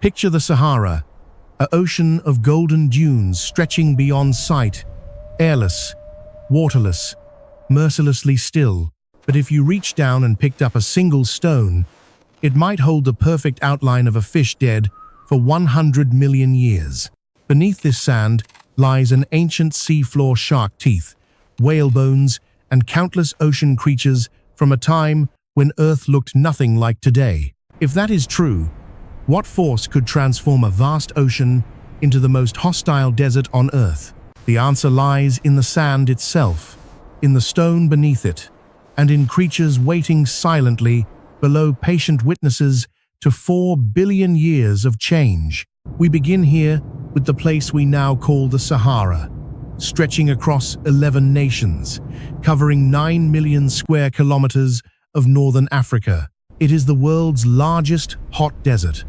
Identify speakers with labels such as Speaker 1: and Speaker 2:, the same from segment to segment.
Speaker 1: Picture the Sahara, an ocean of golden dunes stretching beyond sight, airless, waterless, mercilessly still. But if you reached down and picked up a single stone, it might hold the perfect outline of a fish dead for 100 million years. Beneath this sand lies an ancient seafloor shark teeth, whale bones, and countless ocean creatures from a time when Earth looked nothing like today. If that is true, what force could transform a vast ocean into the most hostile desert on Earth? The answer lies in the sand itself, in the stone beneath it, and in creatures waiting silently below, patient witnesses to 4 billion years of change. We begin here with the place we now call the Sahara, stretching across 11 nations, covering 9 million square kilometers of northern Africa. It is the world's largest hot desert,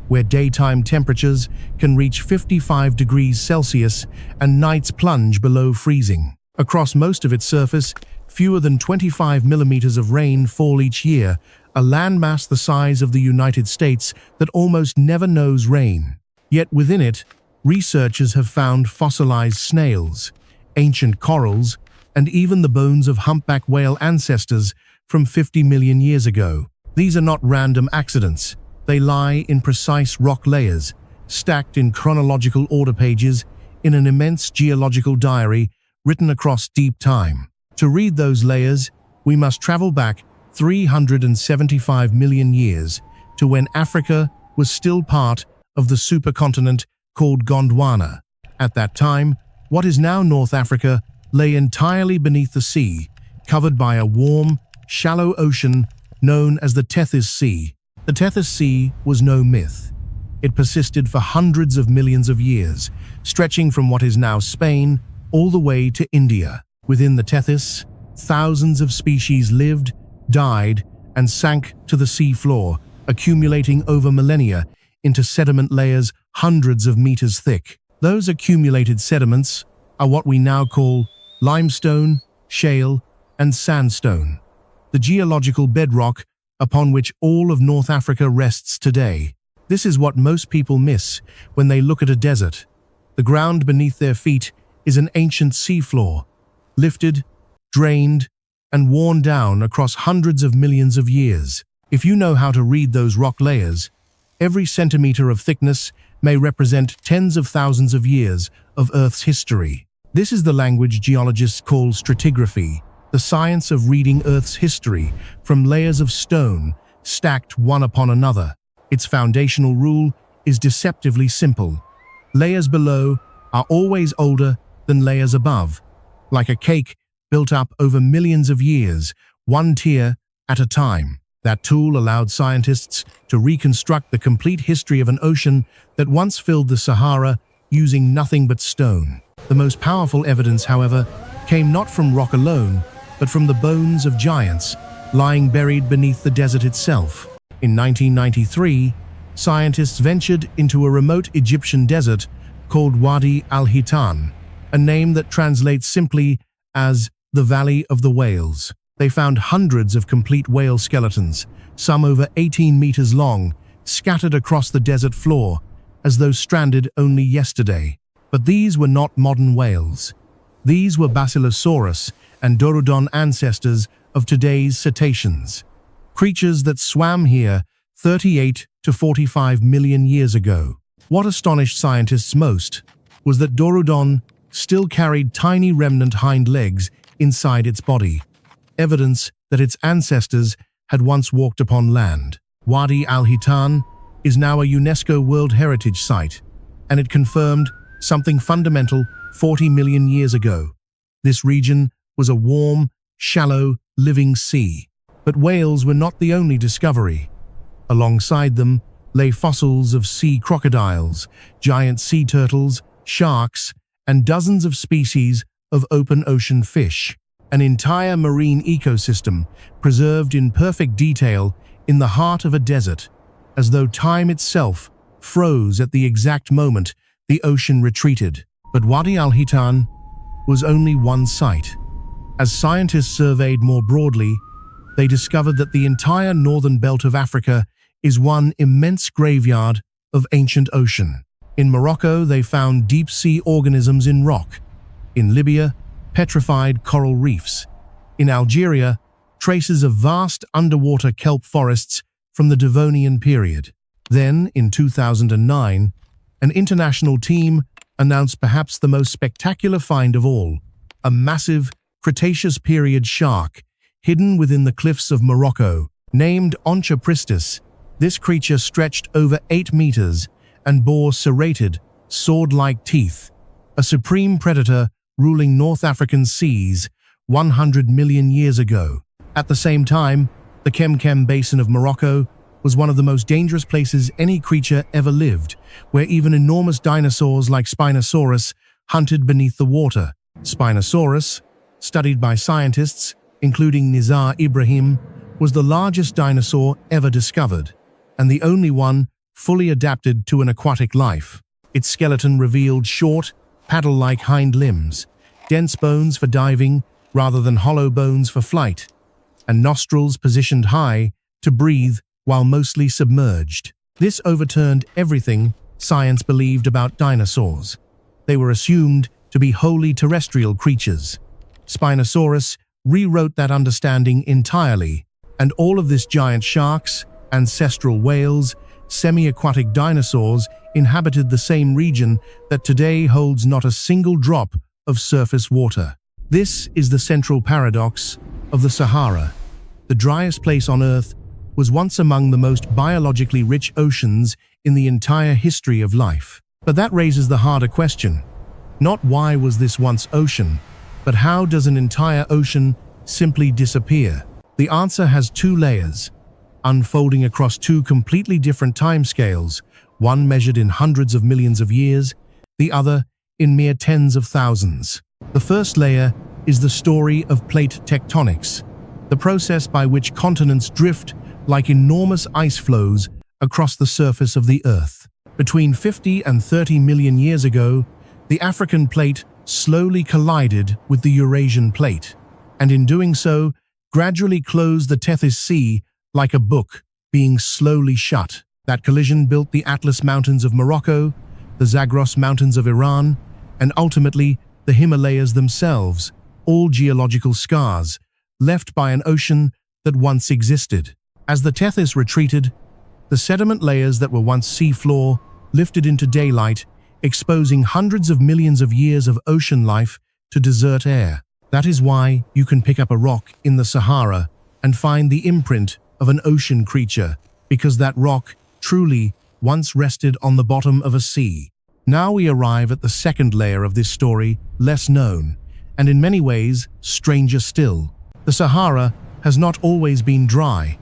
Speaker 1: where daytime temperatures can reach 55 degrees Celsius and nights plunge below freezing. Across most of its surface, fewer than 25 millimeters of rain fall each year, a landmass the size of the United States that almost never knows rain. Yet within it, researchers have found fossilized snails, ancient corals, and even the bones of humpback whale ancestors from 50 million years ago. These are not random accidents. They lie in precise rock layers, stacked in chronological order pages in an immense geological diary written across deep time. To read those layers, we must travel back 375 million years to when Africa was still part of the supercontinent called Gondwana. At that time, what is now North Africa lay entirely beneath the sea, covered by a warm, shallow ocean known as the Tethys Sea. The Tethys Sea was no myth. It persisted for hundreds of millions of years, stretching from what is now Spain all the way to India. Within the Tethys, thousands of species lived, died, and sank to the sea floor, accumulating over millennia into sediment layers hundreds of meters thick. Those accumulated sediments are what we now call limestone, shale, and sandstone, the geological bedrock upon which all of North Africa rests today. This is what most people miss when they look at a desert. The ground beneath their feet is an ancient seafloor, lifted, drained, and worn down across hundreds of millions of years. If you know how to read those rock layers, every centimeter of thickness may represent tens of thousands of years of Earth's history. This is the language geologists call stratigraphy, the science of reading Earth's history from layers of stone stacked one upon another. Its foundational rule is deceptively simple. Layers below are always older than layers above, like a cake built up over millions of years, one tier at a time. That tool allowed scientists to reconstruct the complete history of an ocean that once filled the Sahara using nothing but stone. The most powerful evidence, however, came not from rock alone, but from the bones of giants lying buried beneath the desert itself. In 1993, scientists ventured into a remote Egyptian desert called Wadi al-Hitan, a name that translates simply as the Valley of the Whales. They found hundreds of complete whale skeletons, some over 18 meters long, scattered across the desert floor, as though stranded only yesterday. But these were not modern whales. These were Basilosaurus and Dorudon ancestors of today's cetaceans, creatures that swam here 38 to 45 million years ago. What astonished scientists most was that Dorudon still carried tiny remnant hind legs inside its body, evidence that its ancestors had once walked upon land. Wadi al-Hitan is now a UNESCO World Heritage Site, and it confirmed something fundamental 40 million years ago. This region was a warm, shallow, living sea. But whales were not the only discovery. Alongside them lay fossils of sea crocodiles, giant sea turtles, sharks, and dozens of species of open ocean fish. An entire marine ecosystem preserved in perfect detail in the heart of a desert, as though time itself froze at the exact moment the ocean retreated. But Wadi al-Hitan was only one site. As scientists surveyed more broadly, they discovered that the entire northern belt of Africa is one immense graveyard of ancient ocean. In Morocco, they found deep-sea organisms in rock. In Libya, petrified coral reefs. In Algeria, traces of vast underwater kelp forests from the Devonian period. Then, in 2009, an international team announced perhaps the most spectacular find of all, a massive Cretaceous period shark hidden within the cliffs of Morocco. Named Oncha pristis, this creature stretched over 8 meters and bore serrated, sword-like teeth, a supreme predator ruling North African seas 100 million years ago. At the same time, the Kemkem Basin of Morocco was one of the most dangerous places any creature ever lived, where even enormous dinosaurs like Spinosaurus hunted beneath the water. Spinosaurus, studied by scientists, including Nizar Ibrahim, was the largest dinosaur ever discovered, and the only one fully adapted to an aquatic life. Its skeleton revealed short, paddle-like hind limbs, dense bones for diving rather than hollow bones for flight, and nostrils positioned high to breathe while mostly submerged. This overturned everything science believed about dinosaurs. They were assumed to be wholly terrestrial creatures. Spinosaurus rewrote that understanding entirely, and all of this giant sharks, ancestral whales, semi-aquatic dinosaurs inhabited the same region that today holds not a single drop of surface water. This is the central paradox of the Sahara. The driest place on Earth was once among the most biologically rich oceans in the entire history of life. But that raises the harder question. Not why was this once ocean, but how does an entire ocean simply disappear? The answer has two layers, unfolding across two completely different timescales, one measured in hundreds of millions of years, the other in mere tens of thousands. The first layer is the story of plate tectonics, the process by which continents drift like enormous ice flows across the surface of the Earth. Between 50 and 30 million years ago, the African plate slowly collided with the Eurasian plate, and in doing so, gradually closed the Tethys Sea like a book being slowly shut. That collision built the Atlas Mountains of Morocco, the Zagros Mountains of Iran, and ultimately the Himalayas themselves, all geological scars, left by an ocean that once existed. As the Tethys retreated, the sediment layers that were once seafloor lifted into daylight, exposing hundreds of millions of years of ocean life to desert air. That is why you can pick up a rock in the Sahara and find the imprint of an ocean creature, because that rock truly once rested on the bottom of a sea. Now we arrive at the second layer of this story, less known, and in many ways, stranger still. The Sahara has not always been dry.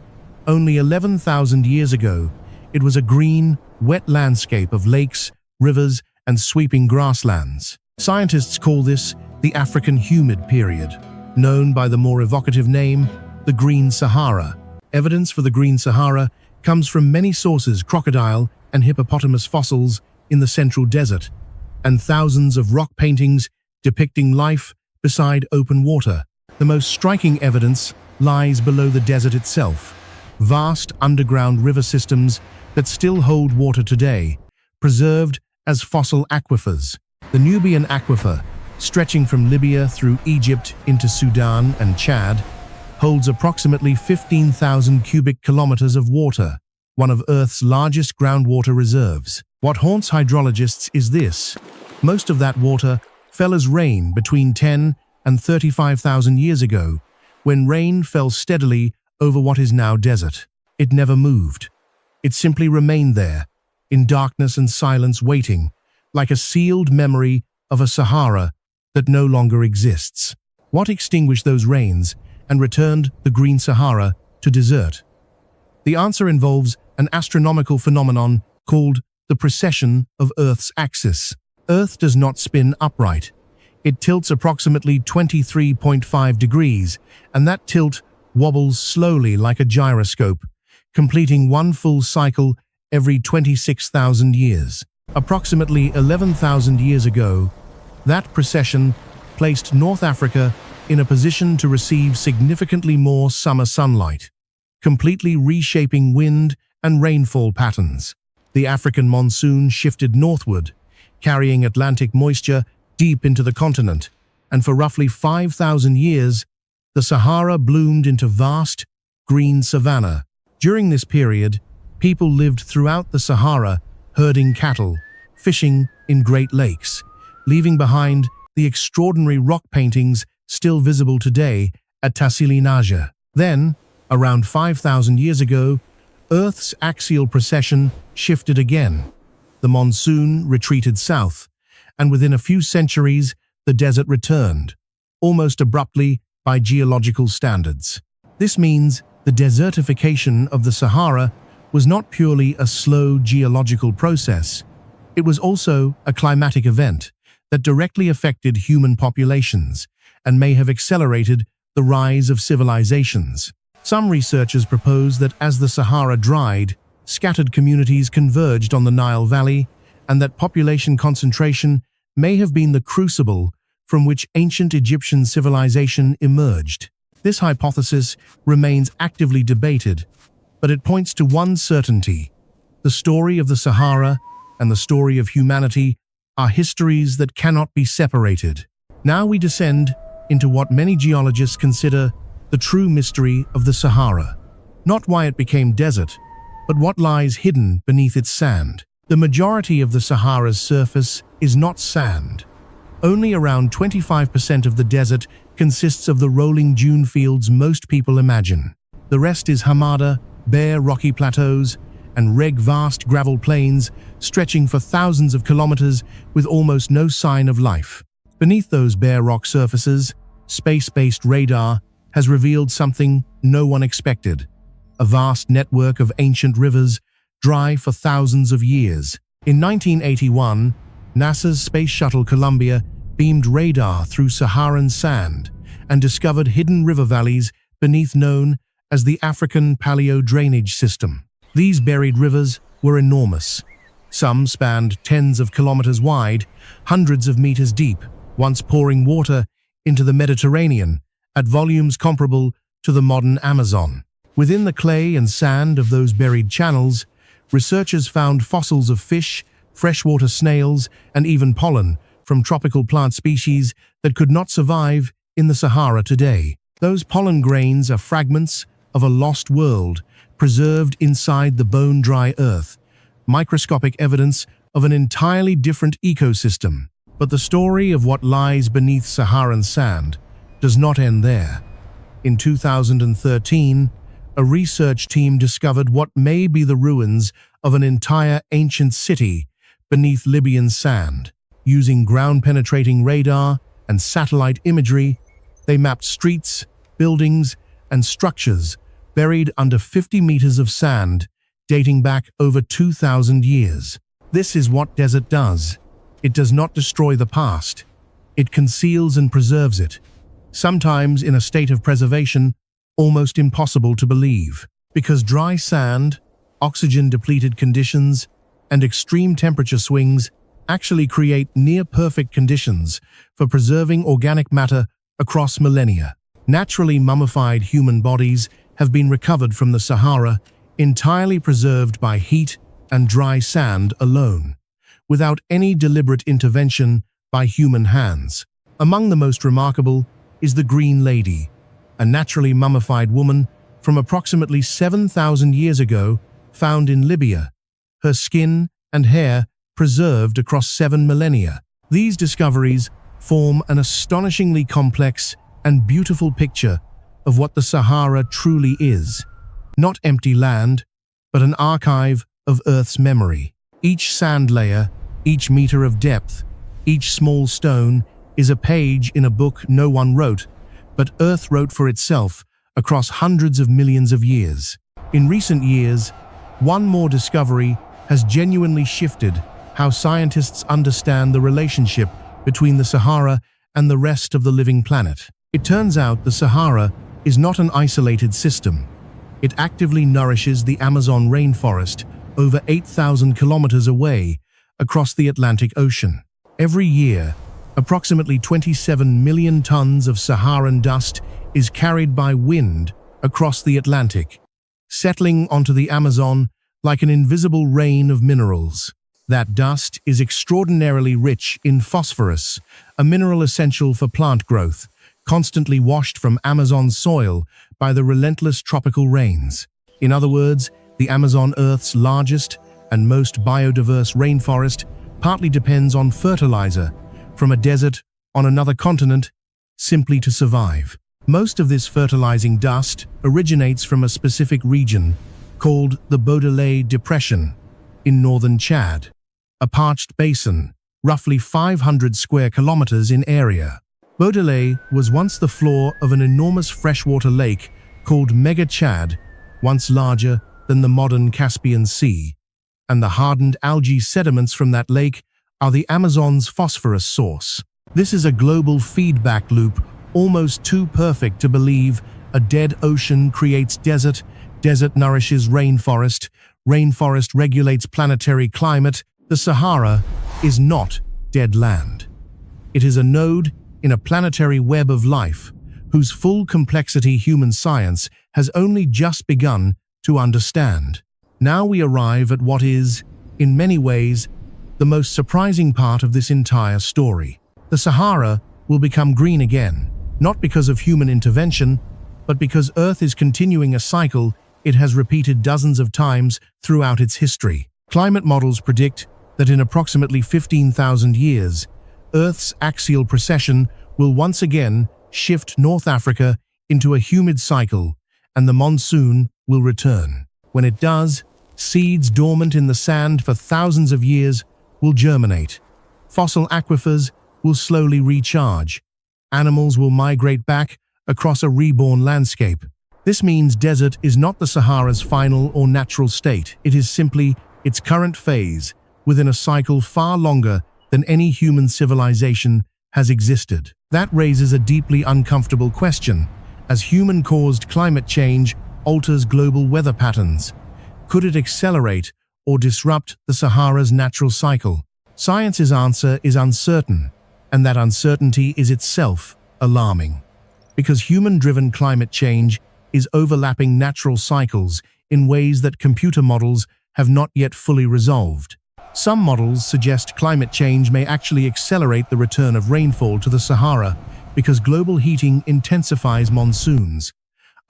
Speaker 1: Only 11,000 years ago, it was a green, wet landscape of lakes, rivers, and sweeping grasslands. Scientists call this the African humid period, known by the more evocative name, the Green Sahara. Evidence for the Green Sahara comes from many sources: crocodile and hippopotamus fossils in the central desert, and thousands of rock paintings depicting life beside open water. The most striking evidence lies below the desert itself. Vast underground river systems that still hold water today, preserved as fossil aquifers. The Nubian Aquifer, stretching from Libya through Egypt into Sudan and Chad, holds approximately 15,000 cubic kilometers of water, one of Earth's largest groundwater reserves. What haunts hydrologists is this: most of that water fell as rain between 10 and 35,000 years ago, when rain fell steadily over what is now desert. It never moved. It simply remained there, in darkness and silence, waiting, like a sealed memory of a Sahara that no longer exists. What extinguished those rains and returned the Green Sahara to desert? The answer involves an astronomical phenomenon called the precession of Earth's axis. Earth does not spin upright. It tilts approximately 23.5 degrees, and that tilt wobbles slowly like a gyroscope, completing one full cycle every 26,000 years. Approximately 11,000 years ago, that precession placed North Africa in a position to receive significantly more summer sunlight, completely reshaping wind and rainfall patterns. the African monsoon shifted northward, carrying Atlantic moisture deep into the continent, and for roughly 5,000 years, the Sahara bloomed into vast, green savanna. During this period, people lived throughout the Sahara, herding cattle, fishing in great lakes, leaving behind the extraordinary rock paintings still visible today at Tassili Naja. Then, around 5,000 years ago, Earth's axial precession shifted again. The monsoon retreated south, and within a few centuries, the desert returned, almost abruptly by geological standards. This means the desertification of the Sahara was not purely a slow geological process. It was also a climatic event that directly affected human populations and may have accelerated the rise of civilizations. Some researchers propose that as the Sahara dried, scattered communities converged on the Nile Valley, and that population concentration may have been the crucible from which ancient Egyptian civilization emerged. This hypothesis remains actively debated, but it points to one certainty: the story of the Sahara and the story of humanity are histories that cannot be separated. Now we descend into what many geologists consider the true mystery of the Sahara. Not why it became desert, but what lies hidden beneath its sand. The majority of the Sahara's surface is not sand. Only around 25% of the desert consists of the rolling dune fields most people imagine. The rest is hamada, bare rocky plateaus, and vast gravel plains stretching for thousands of kilometers with almost no sign of life. Beneath those bare rock surfaces, space-based radar has revealed something no one expected: a vast network of ancient rivers, dry for thousands of years. In 1981, NASA's Space Shuttle Columbia beamed radar through Saharan sand and discovered hidden river valleys beneath known as the African Paleo-Drainage System. These buried rivers were enormous. Some spanned tens of kilometers wide, hundreds of meters deep, once pouring water into the Mediterranean at volumes comparable to the modern Amazon. Within the clay and sand of those buried channels, researchers found fossils of fish, freshwater snails, and even pollen from tropical plant species that could not survive in the Sahara today. Those pollen grains are fragments of a lost world preserved inside the bone-dry earth, microscopic evidence of an entirely different ecosystem. But the story of what lies beneath Saharan sand does not end there. In 2013, a research team discovered what may be the ruins of an entire ancient city beneath Libyan sand. Using ground-penetrating radar and satellite imagery, they mapped streets, buildings, and structures buried under 50 meters of sand, dating back over 2,000 years. This is what desert does. It does not destroy the past. It conceals and preserves it, sometimes in a state of preservation almost impossible to believe. Because dry sand, oxygen-depleted conditions, and extreme temperature swings actually create near-perfect conditions for preserving organic matter across millennia. Naturally mummified human bodies have been recovered from the Sahara, entirely preserved by heat and dry sand alone, without any deliberate intervention by human hands. Among the most remarkable is the Green Lady, a naturally mummified woman from approximately 7,000 years ago found in Libya, her skin and hair preserved across 7 millennia. These discoveries form an astonishingly complex and beautiful picture of what the Sahara truly is. Not empty land, but an archive of Earth's memory. Each sand layer, each meter of depth, each small stone is a page in a book no one wrote, but Earth wrote for itself across hundreds of millions of years. In recent years, one more discovery has genuinely shifted how scientists understand the relationship between the Sahara and the rest of the living planet. It turns out the Sahara is not an isolated system. It actively nourishes the Amazon rainforest over 8,000 kilometers away across the Atlantic Ocean. Every year, approximately 27 million tons of Saharan dust is carried by wind across the Atlantic, settling onto the Amazon like an invisible rain of minerals. That dust is extraordinarily rich in phosphorus, a mineral essential for plant growth, constantly washed from Amazon's soil by the relentless tropical rains. In other words, the Amazon, Earth's largest and most biodiverse rainforest, partly depends on fertilizer from a desert on another continent simply to survive. Most of this fertilizing dust originates from a specific region called the Baudelaire Depression in northern Chad, a parched basin, roughly 500 square kilometers in area. Baudelaire was once the floor of an enormous freshwater lake called Mega Chad, once larger than the modern Caspian Sea, and the hardened algae sediments from that lake are the Amazon's phosphorus source. This is a global feedback loop, almost too perfect to believe. A dead ocean creates desert, desert nourishes rainforest, rainforest regulates planetary climate. The Sahara is not dead land. It is a node in a planetary web of life, whose full complexity human science has only just begun to understand. Now we arrive at what is, in many ways, the most surprising part of this entire story. The Sahara will become green again, not because of human intervention, but because Earth is continuing a cycle it has repeated dozens of times throughout its history. Climate models predict that in approximately 15,000 years, Earth's axial precession will once again shift North Africa into a humid cycle, and the monsoon will return. When it does, seeds dormant in the sand for thousands of years will germinate. Fossil aquifers will slowly recharge. Animals will migrate back across a reborn landscape. This means desert is not the Sahara's final or natural state. It is simply its current phase within a cycle far longer than any human civilization has existed. That raises a deeply uncomfortable question. As human-caused climate change alters global weather patterns, could it accelerate or disrupt the Sahara's natural cycle? Science's answer is uncertain, and that uncertainty is itself alarming. Because human-driven climate change is overlapping natural cycles in ways that computer models have not yet fully resolved. Some models suggest climate change may actually accelerate the return of rainfall to the Sahara because global heating intensifies monsoons.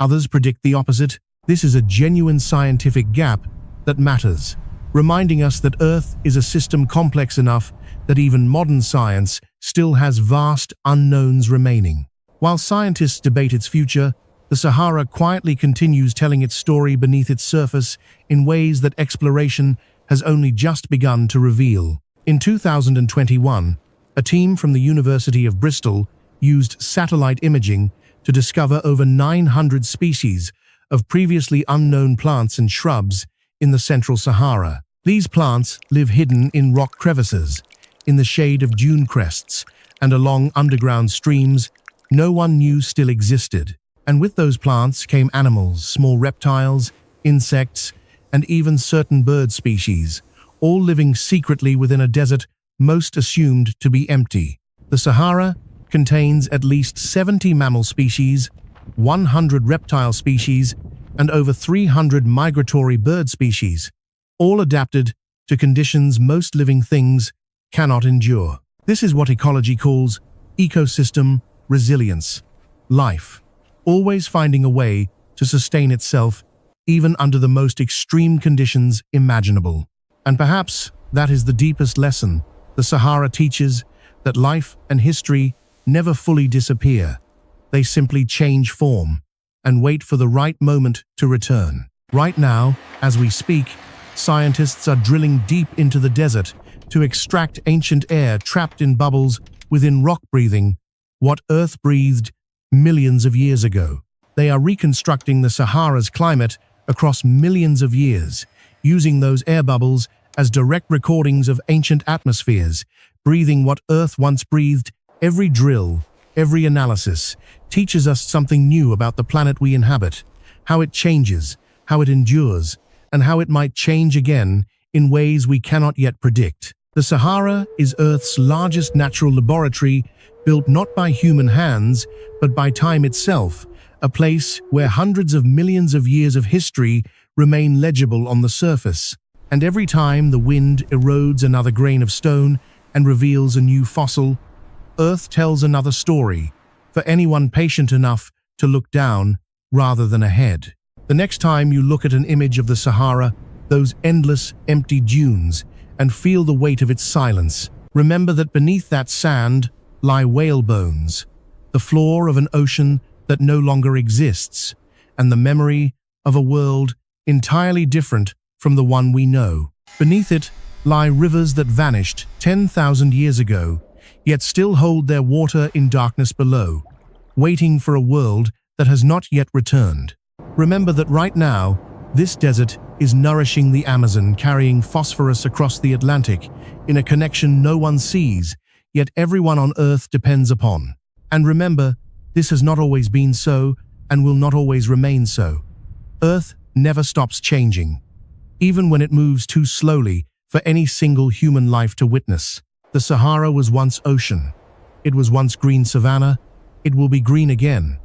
Speaker 1: Others predict the opposite. This is a genuine scientific gap that matters, reminding us that Earth is a system complex enough that even modern science still has vast unknowns remaining. While scientists debate its future, the Sahara quietly continues telling its story beneath its surface in ways that exploration has only just begun to reveal. In 2021, a team from the University of Bristol used satellite imaging to discover over 900 species of previously unknown plants and shrubs in the central Sahara. These plants live hidden in rock crevices, in the shade of dune crests, and along underground streams no one knew still existed. And with those plants came animals, small reptiles, insects, and even certain bird species, all living secretly within a desert most assumed to be empty. The Sahara contains at least 70 mammal species, 100 reptile species, and over 300 migratory bird species, all adapted to conditions most living things cannot endure. This is what ecology calls ecosystem resilience. Life, always finding a way to sustain itself even under the most extreme conditions imaginable. And perhaps that is the deepest lesson the Sahara teaches, that life and history never fully disappear. They simply change form and wait for the right moment to return. Right now, as we speak, scientists are drilling deep into the desert to extract ancient air trapped in bubbles within rock breathing, what Earth breathed millions of years ago. They are reconstructing the Sahara's climate across millions of years, using those air bubbles as direct recordings of ancient atmospheres, breathing what Earth once breathed. Every drill, every analysis teaches us something new about the planet we inhabit, how it changes, how it endures, and how it might change again in ways we cannot yet predict. The Sahara is Earth's largest natural laboratory, built not by human hands, but by time itself, a place where hundreds of millions of years of history remain legible on the surface, and every time the wind erodes another grain of stone and reveals a new fossil, Earth tells another story, for anyone patient enough to look down rather than ahead. The next time you look at an image of the Sahara, those endless, empty dunes, and feel the weight of its silence, remember that beneath that sand lie whale bones, the floor of an ocean that no longer exists, and the memory of a world entirely different from the one we know. Beneath it lie rivers that vanished 10,000 years ago, yet still hold their water in darkness below, waiting for a world that has not yet returned. Remember that right now, this desert is nourishing the Amazon, carrying phosphorus across the Atlantic in a connection no one sees, yet everyone on Earth depends upon. And remember, this has not always been so and will not always remain so. Earth never stops changing, even when it moves too slowly for any single human life to witness. The Sahara was once ocean. It was once green savanna. It will be green again.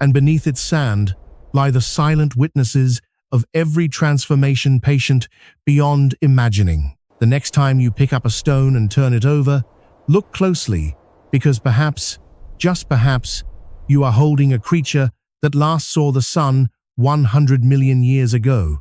Speaker 1: And beneath its sand lie the silent witnesses of every transformation patient beyond imagining. The next time you pick up a stone and turn it over, look closely, because perhaps, just perhaps, you are holding a creature that last saw the sun 100 million years ago.